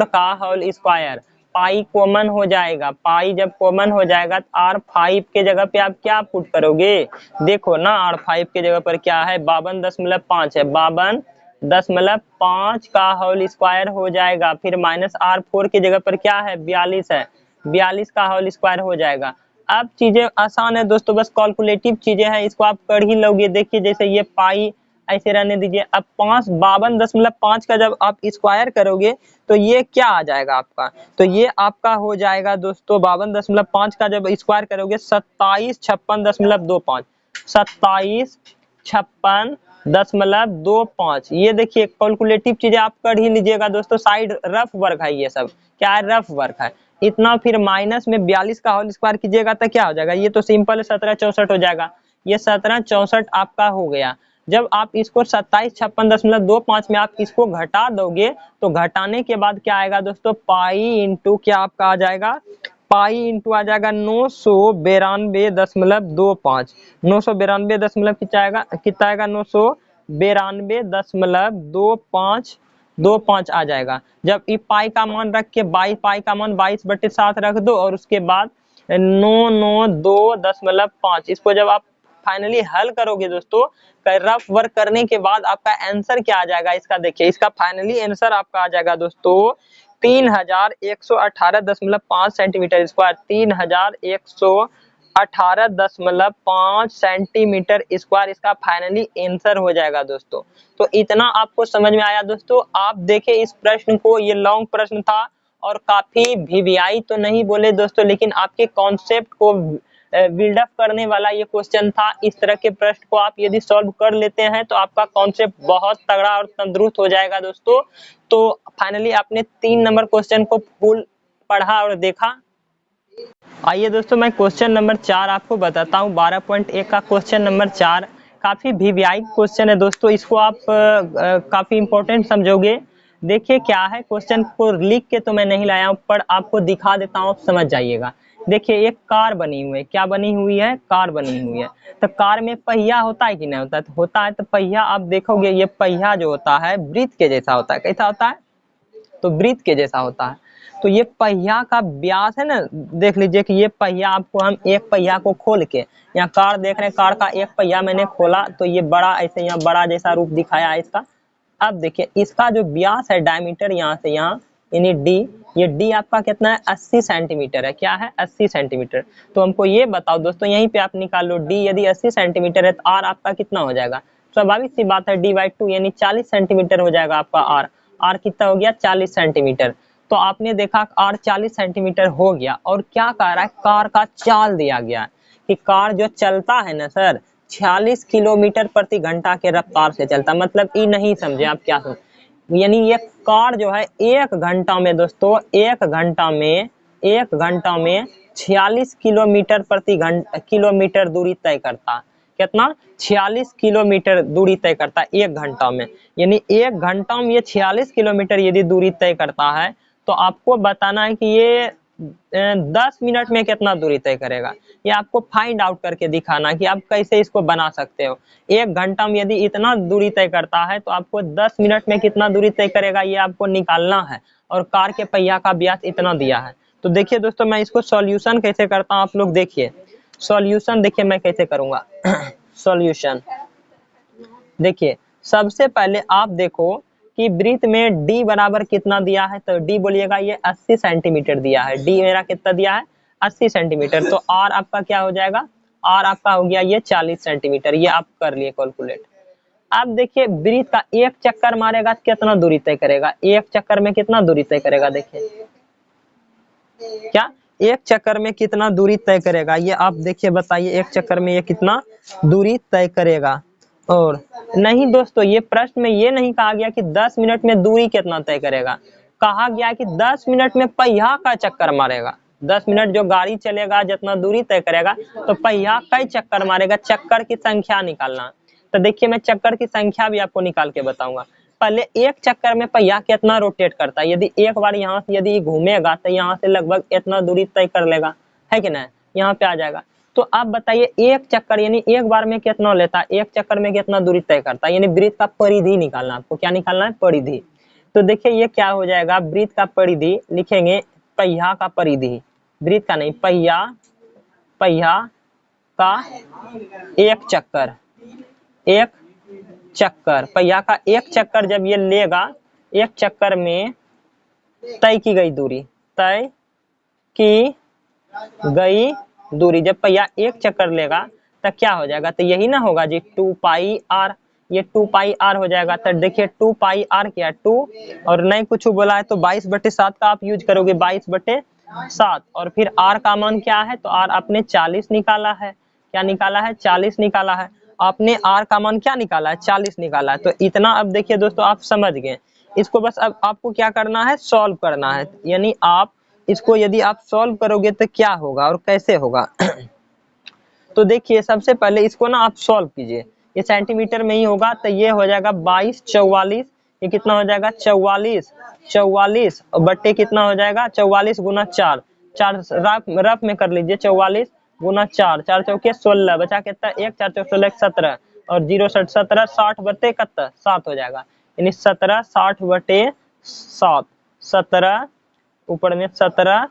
का होल स्क्वायर। पाई कॉमन हो जाएगा, पाई जब कॉमन हो जाएगा तो R5 के जगह पे आप क्या पुट करोगे, देखो ना R5 के जगह पर क्या है 52.5 है, 52.5 का होल स्क्वायर हो जाएगा, फिर माइनस R4 की जगह पर क्या है 42 है, 42 का होल स्क्वायर हो जाएगा। अब चीजें आसान है दोस्तों, बस कैलकुलेटिव चीजें हैं, इसको आप कर ही लोगे। देखिए जैसे ये पाई ऐसे रहने दीजिए, अब 52.5 का जब आप स्क्वायर करोगे तो ये क्या आ जाएगा आपका, तो ये आपका हो जाएगा दोस्तों 52.5 का जब स्क्वायर करोगे 2756.25, 2756.25। ये देखिए कैलकुलेटिव चीजें आप कर ही लीजिएगा दोस्तों, साइड रफ वर्क है, ये सब क्या है रफ वर्क है इतना। फिर माइनस में 42 का होल स्क्वायर कीजिएगा तो क्या हो जाएगा, ये तो सिंपल 1764 हो जाएगा, ये 1764 आपका हो गया। जब आप इसको 2756.25 में आप इसको घटा दोगे तो घटाने के बाद क्या आएगा दोस्तों, पाई इंटू क्या आपका आ जाएगा, पाई इंटू आ जाएगा 992.25, 992 कितना आएगा 992.25 आ जाएगा। जब ई पाई का मान रख के पाई का मान 22/7 रख दो और उसके बाद 992.5, इसको जब आप फाइनली हल करोगे दोस्तों, रफ वर्क करने के बाद आपका आंसर क्या आ जाएगा इसका, देखिए इसका फाइनली आंसर आपका आ जाएगा दोस्तों 3118.5 सेंटीमीटर स्क्वायर, 3118.5 सेंटीमीटर स्क्वायर इसका फाइनली आंसर हो जाएगा दोस्तों। तो इतना आपको समझ में आया दोस्तों। आप देखें इस प्रश्न को, ये लॉन्ग प्रश्न था और काफी वीवीआई तो नहीं बोले दोस्तों, लेकिन आपके कॉन्सेप्ट को बिल्डअप करने वाला ये क्वेश्चन था। इस तरह के प्रश्न को आप यदि सॉल्व कर लेते हैं तो आपका कॉन्सेप्ट बहुत तगड़ा और तंदुरुस्त हो जाएगा दोस्तों। तो फाइनली आपने 3 नंबर क्वेश्चन को फुल पढ़ा और देखा। आइए दोस्तों मैं क्वेश्चन नंबर 4 आपको बताता हूँ। 12.1 का क्वेश्चन नंबर 4 काफी वीवीआई क्वेश्चन है दोस्तों, इसको आप काफी इंपॉर्टेंट समझोगे। देखिए क्या है, क्वेश्चन को लिख के तो मैं नहीं लाया हूँ पर आपको दिखा देता हूँ, आप समझ जाइएगा। देखिए एक कार बनी हुई है, क्या बनी हुई है, कार बनी हुई है। तो कार में पहिया होता है कि नहीं होता है, तो होता है। तो पहिया आप देखोगे, ये पहिया जो होता है वृत्त के जैसा होता है, कैसा होता है, तो वृत्त के जैसा होता है। तो ये पहिया का व्यास है ना, देख लीजिए कि ये पहिया आपको हम एक पहिया को खोल के, यहाँ कार देख रहे हैं, कार का एक पहिया मैंने खोला तो ये बड़ा ऐसे यहाँ बड़ा जैसा रूप दिखाया है इसका। अब देखिए इसका जो व्यास है डायमीटर यहाँ से यहाँ यानी डी, ये डी आपका कितना है 80 सेंटीमीटर है, क्या है 80 सेंटीमीटर। तो हमको ये बताओ दोस्तों, यहीं पे आप निकाल लो, डी यदि 80 सेंटीमीटर है तो आर आपका कितना हो जाएगा, स्वाभाविक सी बात है d/2 यानी 40 सेंटीमीटर हो जाएगा आपका आर। आर कितना हो गया 40 सेंटीमीटर। तो आपने देखा आर 40 सेंटीमीटर हो गया और क्या कह रहा है, कार का चाल दिया गया कि कार जो चलता है ना सर 46 किलोमीटर प्रति घंटा के रफ्तार से चलता। मतलब ये नहीं समझे आप, क्या समझ, यानी ये कार जो है एक घंटा में दोस्तों, एक घंटा में 46 किलोमीटर प्रति किलोमीटर दूरी तय करता। कितना 46 किलोमीटर दूरी तय करता है एक घंटा में। यानी एक घंटा में ये 46 किलोमीटर यदि दूरी तय करता है तो आपको बताना है कि ये 10 मिनट में कितना दूरी तय करेगा। ये आपको फाइंड आउट करके दिखाना कि आप कैसे इसको बना सकते हो। एक घंटा में यदि इतना दूरी तय करता है तो आपको 10 मिनट में कितना दूरी तय करेगा ये आपको निकालना है। और कार के पहिया का व्यास इतना दिया है। तो देखिए दोस्तों मैं इसको सॉल्यूशन कैसे करता हूँ, आप लोग देखिए सॉल्यूशन, देखिए मैं कैसे करूंगा सॉल्यूशन। देखिए सबसे पहले आप देखो कि वृत्त में d बराबर कितना दिया है, तो d बोलिएगा ये 80 सेंटीमीटर दिया है, d मेरा कितना दिया है 80 सेंटीमीटर। तो r आपका क्या हो जाएगा, r आपका हो गया ये 40 सेंटीमीटर, ये आप कर लिए कैलकुलेट। अब देखिए वृत्त का एक चक्कर मारेगा कितना दूरी तय करेगा, एक चक्कर में कितना दूरी तय करेगा, देखिए क्या एक चक्कर में कितना दूरी तय करेगा, ये आप देखिए बताइए एक चक्कर में ये कितना दूरी तय करेगा। और नहीं दोस्तों, ये प्रश्न में ये नहीं कहा गया कि 10 मिनट में दूरी कितना तय करेगा, कहा गया कि 10 मिनट में पहिया का चक्कर मारेगा। 10 मिनट जो गाड़ी चलेगा जितना दूरी तय करेगा तो पहिया कई चक्कर मारेगा, चक्कर की संख्या निकालना। तो देखिए मैं चक्कर की संख्या भी आपको निकाल के बताऊंगा। पहले एक चक्कर में पहिया कितना रोटेट करता है, यदि एक बार यहाँ से यदि घूमेगा तो यहाँ से लगभग इतना दूरी तय कर लेगा, है कि नहीं, यहाँ पे आ जाएगा। तो आप बताइए एक चक्कर यानी एक बार में कितना लेता है, एक चक्कर में कितना दूरी तय करता है, यानी वृत्त का परिधि निकालना। आपको क्या निकालना है, परिधि। तो देखिए ये क्या हो जाएगा, वृत्त का परिधि लिखेंगे, पहिया का परिधि, वृत्त का नहीं, पहिया का एक चक्कर, एक चक्कर, पहिया का एक चक्कर जब ये लेगा, एक चक्कर में तय की गई दूरी, तय की गई दूरी, जब पहिया एक चक्कर लेगा तो क्या हो जाएगा, तो यही ना होगा जी 2 पाई आर, ये 2 पाई आर हो जाएगा। तो देखिए 2 पाई आर क्या है 2, और नहीं कुछ बोला है तो 22/7 का आप यूज करोगे, 22/7। और फिर आर का मान क्या है, तो आर आपने 40 निकाला है, क्या निकाला है, 40 निकाला है। आपने आर का मान क्या निकाला है, 40 निकाला है। तो इतना अब देखिए दोस्तों आप समझ गए इसको, बस अब आपको क्या करना है, सॉल्व करना है। यानी आप इसको यदि आप सॉल्व करोगे तो क्या होगा और कैसे होगा तो देखिए सबसे पहले इसको ना आप सॉल्व कीजिए, ये सेंटीमीटर में ही होगा, तो ये हो जाएगा 22/44, ये कितना हो जाएगा 44 बट्टे कितना हो जाएगा 44 गुना 4, रफ में कर लीजिए, 44 गुना 4, 4 चौके 16, बचा कितना 1, 4 चौके 16, 17 और 0 7 17, 60 बट्टे कितना 7 हो जाएगा, यानी 17 60/7, 17 ऊपर में 17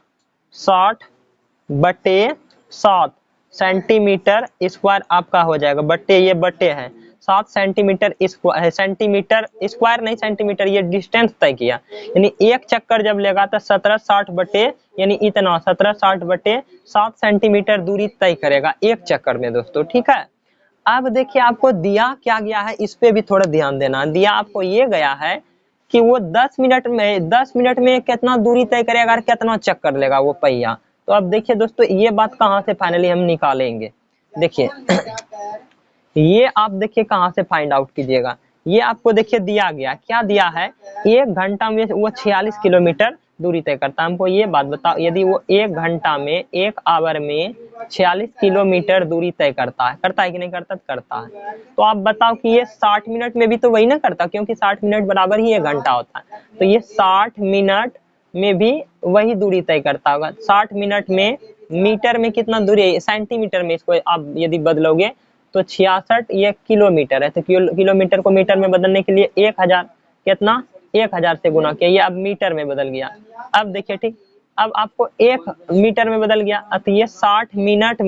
60/7 सेंटीमीटर स्क्वायर आपका हो जाएगा, बट्टे ये बट्टे है 7 सेंटीमीटर स्क्वायर, सेंटीमीटर स्क्वायर नहीं सेंटीमीटर, ये डिस्टेंस तय किया, यानी एक चक्कर जब लेगा तो 17 60 बट्टे यानी इतना 17 60/7 सेंटीमीटर दूरी तय करेगा एक चक्कर में दोस्तों, ठीक है। अब देखिए आपको दिया क्या गया है, इस पे भी थोड़ा ध्यान देना। दिया आपको ये गया है कि वो 10 मिनट में कितना दूरी तय करेगा और कितना चक्कर लेगा वो पहिया। तो अब देखिए दोस्तों ये बात कहाँ से फाइनली हम निकालेंगे, देखिए ये आप देखिए कहाँ से फाइंड आउट कीजिएगा। ये आपको देखिए दिया गया, क्या दिया है, 1 घंटा में वो 46 किलोमीटर दूरी तय करता है। हमको ये बात बताओ, यदि वो 1 घंटा में 1 आवर में 46 किलोमीटर दूरी तय करता है कि नहीं करता, करता है। तो आप बताओ कि ये 60 मिनट में भी तो वही ना करता, क्योंकि 60 मिनट बराबर ही 1 घंटा होता है। तो ये 60 मिनट में भी वही दूरी तय करता होगा। 60 मिनट में मीटर में कितना दूरी है, सेंटीमीटर में इसको आप यदि बदलोगे तो 66 ये किलोमीटर है, तो किलोमीटर को मीटर में बदलने के लिए 1000 कितना 1000 से गुना किया, ये अब मीटर में बदल गया। अब देखिए ठीक, अब आपको 1 मीटर में बदल गया, तो ये 60 मिनट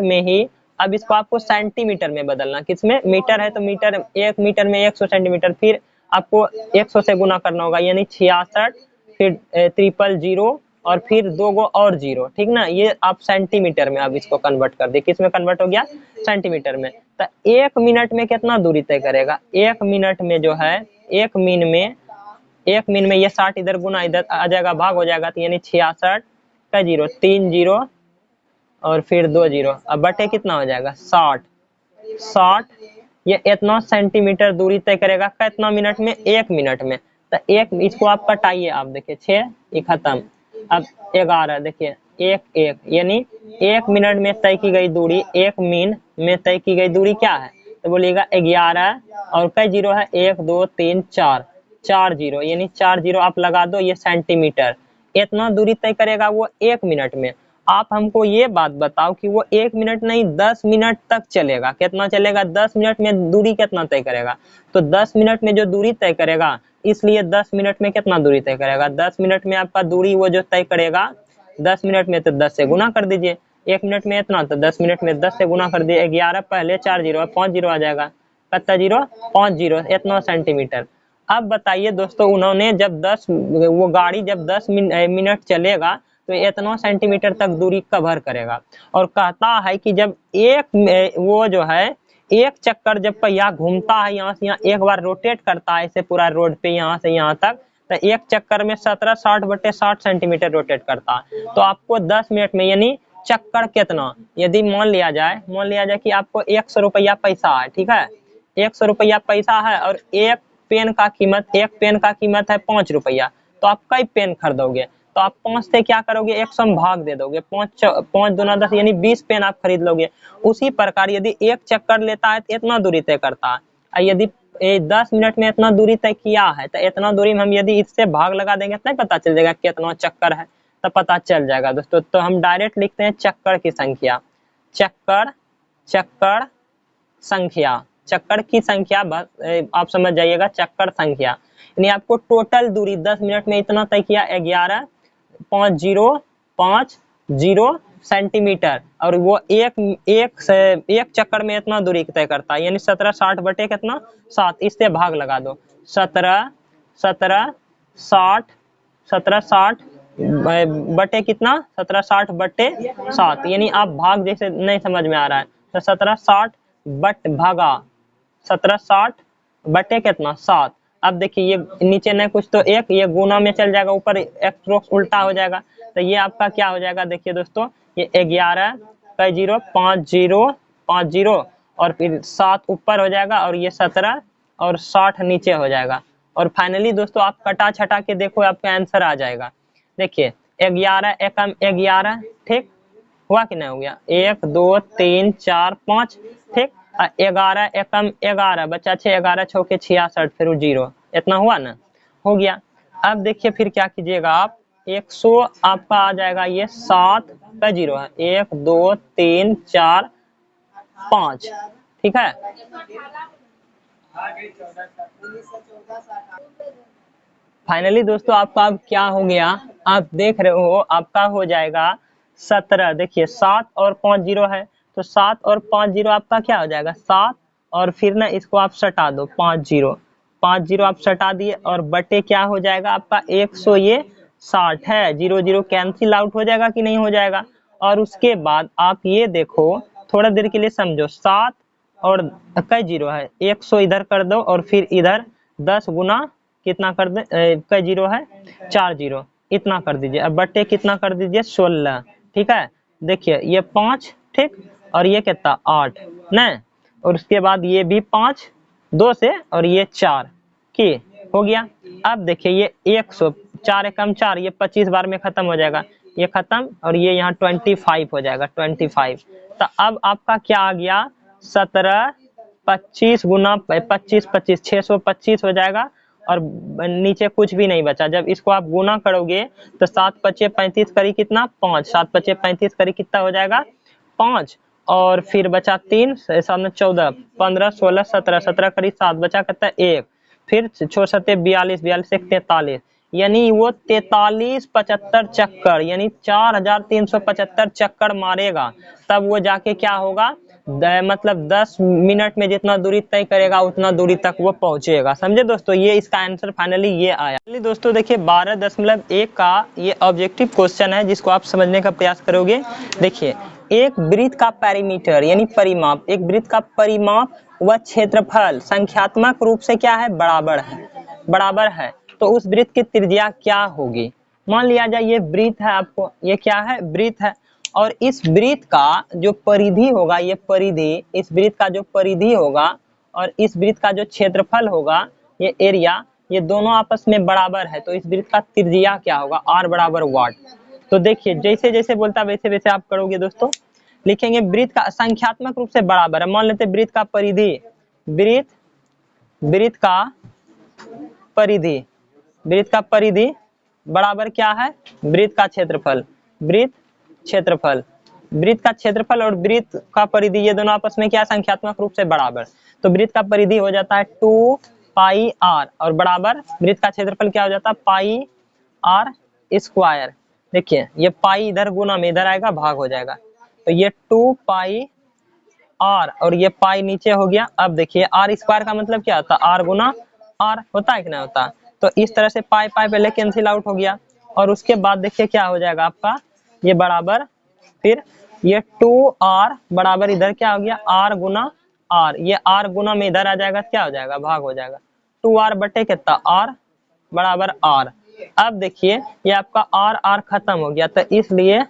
में ही अब इसको आपको सेंटीमीटर में बदलना, किसमें, मीटर है तो मीटर, 1 मीटर में 100 सेंटीमीटर, फिर आपको 100 से गुना करना होगा, यानी 66 फिर 000 और फिर 2 गो और 0, ठीक ना। ये आप सेंटीमीटर में अब इसको कन्वर्ट कर दे, किस में कन्वर्ट हो गया, सेंटीमीटर में। तो 1 मिनट में कितना दूरी तय करेगा, 1 मिनट में जो है 1 मिनट में ये 60 इधर गुना इधर आ जाएगा, भाग हो जाएगा, तो यानी 66 का 0 3 0 और फिर 2 0, अब बटे कितना हो जाएगा 60 ये इतना सेंटीमीटर दूरी तय करेगा कितना मिनट में, 1 मिनट में। तो एक इसको आप कटाइए, आप देखिए 6 ये खत्म, अब 11 देखिए 1 1 यानी 1 मिनट में तय की गई दूरी, 1 मिनट में तय की गई दूरी क्या है, तो बोलिएगा 11 और कई 0 है 1 2 3 4 0 यानी 4 0 आप लगा दो, ये सेंटीमीटर इतना दूरी तय करेगा वो 1 मिनट में। आप हमको ये बात बताओ कि वो 1 मिनट नहीं 10 मिनट तक चलेगा, कितना चलेगा, 10 मिनट में दूरी कितना तय करेगा, तो 10 मिनट में जो दूरी तय करेगा, इसलिए 10 मिनट में कितना दूरी तय करेगा, 10 मिनट में आपका दूरी वो जो तय करेगा 10 मिनट में तो 10 से गुना कर दीजिए, 1 मिनट में इतना तो 10 मिनट में 10 से गुना कर दिए, 11 पहले 4 0 5 0 आ जाएगा, कितना 0 5 0 इतना सेंटीमीटर। अब बताइए दोस्तों उन्होंने जब 10 वो गाड़ी जब 10 मिनट चलेगा तो इतना सेंटीमीटर तक दूरी कवर करेगा, और कहता है कि जब एक वो जो है एक चक्कर जब पहिया घूमता है यहाँ से यहाँ, एक बार रोटेट करता है इसे पूरा रोड पे यहाँ से यहाँ तक, तो एक चक्कर में 17 60/60 सेंटीमीटर रोटेट करता है। तो आपको 10 मिनट में यानी चक्कर कितना, यदि मान लिया जाए कि आपको 100 रुपया पैसा है, ठीक है, 100 रुपया पैसा है और एक पेन का कीमत है 5 रुपया, तो आप कई पेन खरीदोगे, तो आप 5 से क्या करोगे, 100 में भाग दे दोगे, 5 दूना 10 यानी 20 पेन आप खरीद लोगे। उसी प्रकार यदि एक चक्कर लेता है तो इतना दूरी तय करता है, और यदि 10 मिनट में इतना दूरी तय किया है तो इतना दूरी में हम यदि इससे भाग लगा देंगे तो नहीं पता चल जाएगा कितना चक्कर है, तो पता चल जाएगा दोस्तों। तो हम डायरेक्ट लिखते हैं चक्कर की संख्या, चक्कर की संख्या आप समझ जाइएगा, चक्कर संख्या यानी आपको टोटल दूरी 10 मिनट में इतना तय किया 11.5050 सेंटीमीटर, और वो एक चक्कर में इतना दूरी तय करता है, यानी 17 60 बटे कितना 7, इससे भाग लगा दो, 17 60 बटे कितना 17 60 बटे 7, यानी आप भाग जैसे नहीं समझ में आ रहा है तो 17 60 भागा 17 60 बटे कितना 7। अब देखिए ये नीचे नहीं कुछ तो एक, ये गुना में चल जाएगा, ऊपर एक्स उल्टा हो जाएगा, तो ये आपका क्या हो जाएगा, देखिए दोस्तों ये 11 कई 0 50 और फिर 7 ऊपर हो जाएगा, और ये 17 और 60 नीचे हो जाएगा। और फाइनली दोस्तों आप कटा छटा के देखो आपका आंसर आ जाएगा। देखिए 11 एकम 11, ठीक हुआ कि नहीं हो गया, 1 2 3 4 5, ठीक, 11 एकम 11 बच्चा 6, 11 6 के 66, फिर 0, इतना हुआ ना, हो गया। अब देखिए फिर क्या कीजिएगा आप, 100 आपका आ जाएगा, ये 7 का 0 है, 1 2 3 4 5, ठीक है। फाइनली दोस्तों आपका अब क्या हो गया, आप देख रहे हो आपका हो जाएगा 17। देखिए 7 और 5 0 है, तो 7 और 5 0 आपका क्या हो जाएगा 7, और फिर ना इसको आप सटा दो 5 0 आप सटा दिए, और बटे क्या हो जाएगा आपका 100, ये 60 है, 0 0 कैंसिल आउट हो जाएगा कि नहीं हो जाएगा। और उसके बाद आप ये देखो थोड़ा देर के लिए समझो, 7 और कई 0 है, 100 इधर कर दो, और फिर इधर 10 गुना कितना कर दे, कई 0 है 4 0, इतना कर दीजिए। अब बटे कितना कर दीजिए 16, ठीक है। देखिए ये 5, ठीक, और ये कितना 8 नहीं, और उसके बाद ये भी 5 2 से, और ये 4 की हो गया। अब देखिए ये 100 4 एकम 4, ये 25 बार में खत्म हो जाएगा, ये खत्म, और ये यहाँ 25 हो जाएगा 25। तो अब आपका क्या आ गया 17 25 गुना 25 25 625 हो जाएगा, और नीचे कुछ भी नहीं बचा। जब इसको आप गुना करोगे तो 7 5 35 करी कितना 5, 7 5 35 करी कितना हो जाएगा 5, और फिर बचा 3 7 में 14 15 16 17 17 करी 7 बचा कितना 1, फिर 6 7 42 42 1 43, यानी वो 43 75 चक्कर यानी 4375 चक्कर मारेगा, तब वो जाके क्या होगा मतलब 10 मिनट में जितना दूरी तय करेगा उतना दूरी तक वो पहुंचेगा। समझे दोस्तों, ये इसका आंसर फाइनली ये आया। चलिए दोस्तों देखिए 12.1 का ये ऑब्जेक्टिव क्वेश्चन है जिसको आप समझने का प्रयास करोगे। देखिए एक वृत्त का पैरामीटर यानी परिमाप, एक वृत्त का परिमाप व क्षेत्रफल संख्यात्मक रूप से क्या है बराबर है, तो उस वृत्त की त्रिज्या क्या होगी। मान लिया जाए ये वृत्त है, आपको ये क्या है वृत्त है, और इस वृत्त का जो परिधि होगा, ये परिधि, इस वृत्त का जो परिधि होगा और इस वृत्त का जो क्षेत्रफल होगा, ये एरिया, ये दोनों आपस में बराबर है, तो इस वृत्त का त्रिज्या क्या होगा R बराबर वाट। तो देखिए जैसे जैसे बोलता वैसे वैसे आप करोगे दोस्तों। लिखेंगे वृत्त का संख्यात्मक रूप से बराबर है, मान लेते वृत्त का परिधि, वृत्त का परिधि बराबर क्या है वृत्त का क्षेत्रफल, वृत्त का क्षेत्रफल और वृत्त का परिधि ये दोनों आपस में क्या संख्यात्मक रूप से बराबर, तो वृत्त का परिधि हो जाता है 2 पाई r और बराबर वृत्त का क्षेत्रफल क्या हो जाता है पाई r स्क्वायर। देखिए ये पाई इधर गुना में इधर आएगा भाग हो जाएगा, तो ये 2 पाई r और ये पाई नीचे हो गया। अब देखिए r स्क्वायर का मतलब क्या होता है r गुना r होता है कि नहीं होता, तो इस तरह से पाई पाई पहले कैंसिल आउट हो गया, और उसके बाद देखिए क्या हो जाएगा आपका ये बराबर, फिर ये 2r बराबर इधर क्या हो गया r गुना r, ये r गुना में इधर आ जाएगा क्या हो जाएगा भाग हो जाएगा 2r बटे कितना r बराबर आर। अब देखिए ये आपका आर खत्म हो गया, तो इसलिए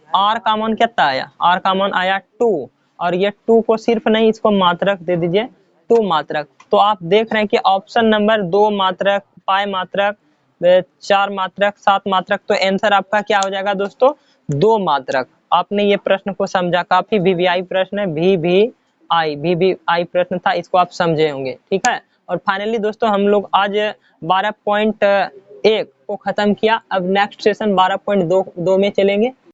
आर का मान कितना आया, आर का मान आया 2, और ये 2 को सिर्फ नहीं, इसको मात्रक दे दीजिए 2 मात्रक। तो आप देख रहे हैं कि ऑप्शन नंबर 2 मात्रक, पाई मात्रक, 4 मात्रक, 7 मात्रक, तो आंसर आपका क्या हो जाएगा दोस्तों, 2 मात्रक। आपने ये प्रश्न को समझा, काफी वीवीआई प्रश्न है, वीवीआई प्रश्न था, इसको आप समझे होंगे, ठीक है। और फाइनली दोस्तों हम लोग आज 12.1 को खत्म किया। अब नेक्स्ट सेशन 12.2 में चलेंगे।